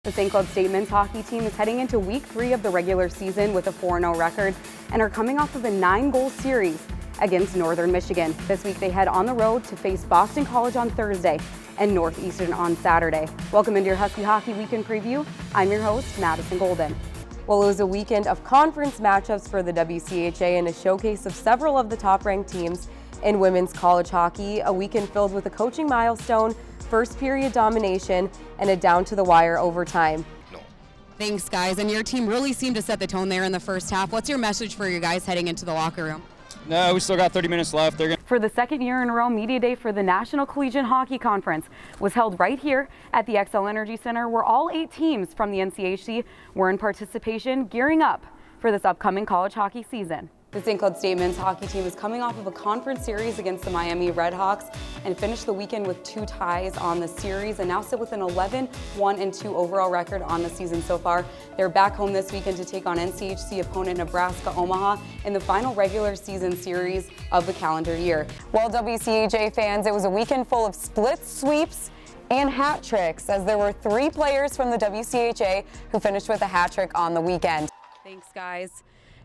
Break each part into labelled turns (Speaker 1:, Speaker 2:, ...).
Speaker 1: The St. Cloud State men's hockey team is heading into week 3 of the regular season with a 4-0 record and are coming off of a 9-goal series against Northern Michigan. This week they head on the road to face Boston College on Thursday and Northeastern on Saturday. Welcome into your Husky Hockey Weekend Preview. I'm your host, Madison Golden. Well, it was a weekend of conference matchups for the WCHA and a showcase of several of the top-ranked teams in women's college hockey. A weekend filled with a coaching milestone, first period domination, and a down-to-the-wire overtime.
Speaker 2: Thanks, guys. And your team really seemed to set the tone there in the first half. What's your message for your guys heading into the locker room?
Speaker 3: No, we still got 30 minutes left.
Speaker 1: For the second year in a row, Media Day for the National Collegiate Hockey Conference was held right here at the XL Energy Center, where all 8 teams from the NCHC were in participation, gearing up for this upcoming college hockey season. The St. Cloud State men's hockey team is coming off of a conference series against the Miami Redhawks and finished the weekend with 2 ties on the series and now sit with an 11-1-2 overall record on the season so far. They're back home this weekend to take on NCHC opponent Nebraska Omaha in the final regular season series of the calendar year. Well, WCHA fans, it was a weekend full of splits, sweeps, and hat tricks, as there were 3 players from the WCHA who finished with a hat trick on the weekend. Thanks, guys.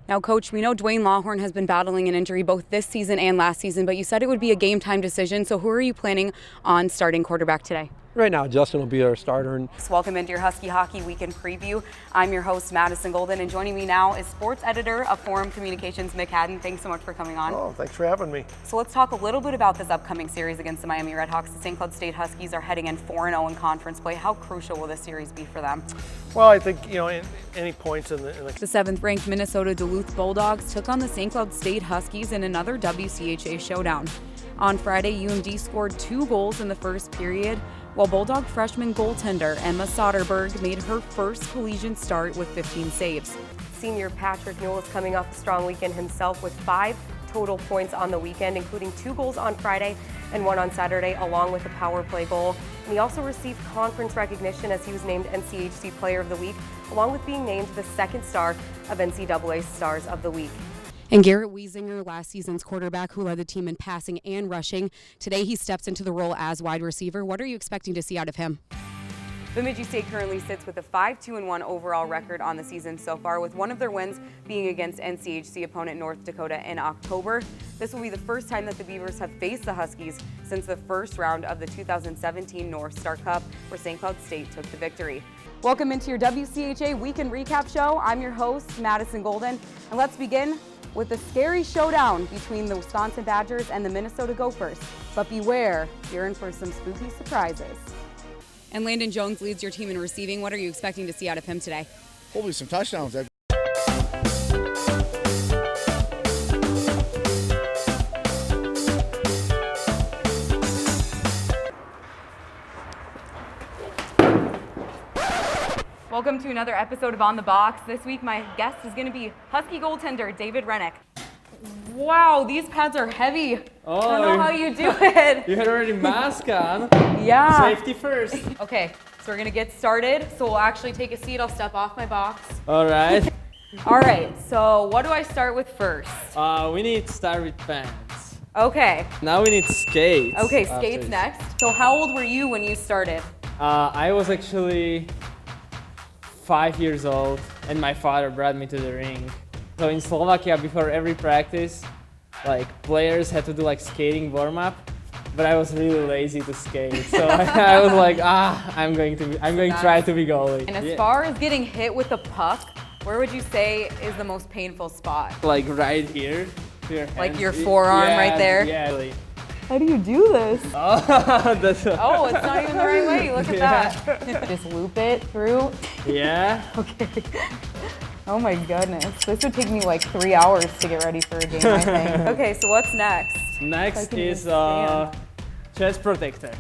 Speaker 1: Now, Coach, we know Dwayne Lawhorn has been battling an injury both this season and last season, but you said it would be a game-time decision. So who are you planning on starting quarterback today?
Speaker 4: Right now, Justin will be our starter.
Speaker 1: Welcome into your Husky Hockey Weekend Preview. I'm your host, Madison Golden, and joining me now is sports editor of Forum Communications, Mick Haddon. Thanks so much for coming on.
Speaker 5: Oh, thanks for having me.
Speaker 1: So let's talk a little bit about this upcoming series against the Miami Redhawks. The St. Cloud State Huskies are heading in 4-0 in conference play. How crucial will this series be for them?
Speaker 5: Well, I think, in any points in the
Speaker 1: The 7th-ranked Minnesota Duluth Bulldogs took on the St. Cloud State Huskies in another WCHA showdown. On Friday, UMD scored 2 goals in the first period, while Bulldog freshman goaltender Emma Soderberg made her first collegiate start with 15 saves. Senior Patrick Newell is coming off a strong weekend himself with 5 total points on the weekend, including 2 goals on Friday and 1 on Saturday, along with a power play goal. And he also received conference recognition as he was named NCHC Player of the Week, along with being named the 2nd star of NCAA Stars of the Week. And Garrett Wiesinger, last season's quarterback who led the team in passing and rushing, today he steps into the role as wide receiver. What are you expecting to see out of him? Bemidji State currently sits with a 5-2-1 overall record on the season so far, with one of their wins being against NCHC opponent North Dakota in October. This will be the first time that the Beavers have faced the Huskies since the first round of the 2017 North Star Cup, where St. Cloud State took the victory. Welcome into your WCHA Weekend Recap Show. I'm your host, Madison Golden, and let's begin with the scary showdown between the Wisconsin Badgers and the Minnesota Gophers. But beware, you're in for some spooky surprises. And Landon Jones leads your team in receiving. What are you expecting to see out of him today?
Speaker 6: Hopefully some touchdowns.
Speaker 1: Welcome to another episode of On the Box. This week my guest is going to be Husky goaltender David Rennick. Wow, these pads are heavy.
Speaker 7: Oh,
Speaker 1: I don't know how you do it.
Speaker 7: You had already mask on.
Speaker 1: Yeah.
Speaker 7: Safety first.
Speaker 1: Okay, so we're going to get started. So we'll actually take a seat. I'll step off my box.
Speaker 7: All right.
Speaker 1: All right, so what do I start with first?
Speaker 7: We need to start with pants.
Speaker 1: Okay.
Speaker 7: Now we need skates.
Speaker 1: Okay, skates next. So how old were you when you started?
Speaker 7: I was actually 5 years old, and my father brought me to the ring. So in Slovakia, before every practice, players had to do skating warm-up, but I was really lazy to skate. So I was like, I'm going to try to be goalie.
Speaker 1: And as far as getting hit with the puck, where would you say is the most painful spot?
Speaker 7: Right here.
Speaker 1: Like your forearm right there?
Speaker 7: Yeah.
Speaker 1: How do you do this?
Speaker 7: Oh,
Speaker 1: it's not even the right way. Look at that. Just loop it through.
Speaker 7: Yeah.
Speaker 1: Okay. Oh my goodness. This would take me 3 hours to get ready for a game, I think. Okay, so what's next?
Speaker 7: Next is chest protector.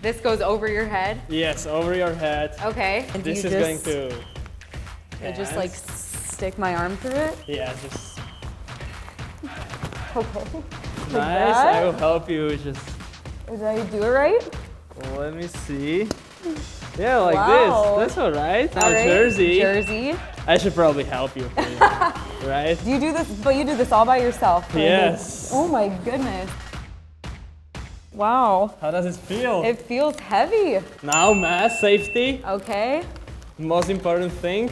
Speaker 1: This goes over your head?
Speaker 7: Yes, over your head.
Speaker 1: Okay. And
Speaker 7: this is going to...
Speaker 1: I just stick my arm through it?
Speaker 7: Yeah, just...
Speaker 1: Okay.
Speaker 7: Nice, I will help you. Did
Speaker 1: I do it right?
Speaker 7: Let me see. Yeah,
Speaker 1: wow.
Speaker 7: this. That's all right. Now
Speaker 1: right.
Speaker 7: Jersey. I should probably help you. Right?
Speaker 1: Do you do this? But you do this all by yourself. Right?
Speaker 7: Yes.
Speaker 1: Oh my goodness. Wow.
Speaker 7: How does it feel?
Speaker 1: It feels heavy.
Speaker 7: Now mask safety.
Speaker 1: Okay.
Speaker 7: Most important thing.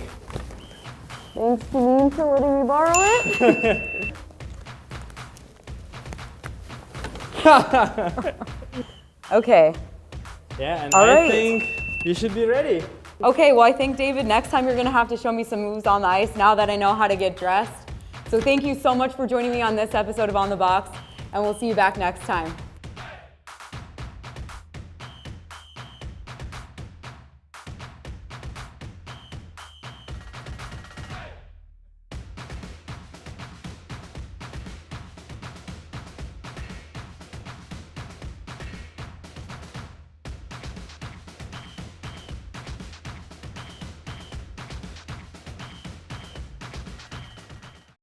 Speaker 1: Thanks, Janine, for letting me borrow it. Okay.
Speaker 7: Yeah, and
Speaker 1: All
Speaker 7: I
Speaker 1: right.
Speaker 7: think you should be ready.
Speaker 1: Okay, well, I think, David, next time you're going to have to show me some moves on the ice now that I know how to get dressed. So thank you so much for joining me on this episode of On the Box, and we'll see you back next time.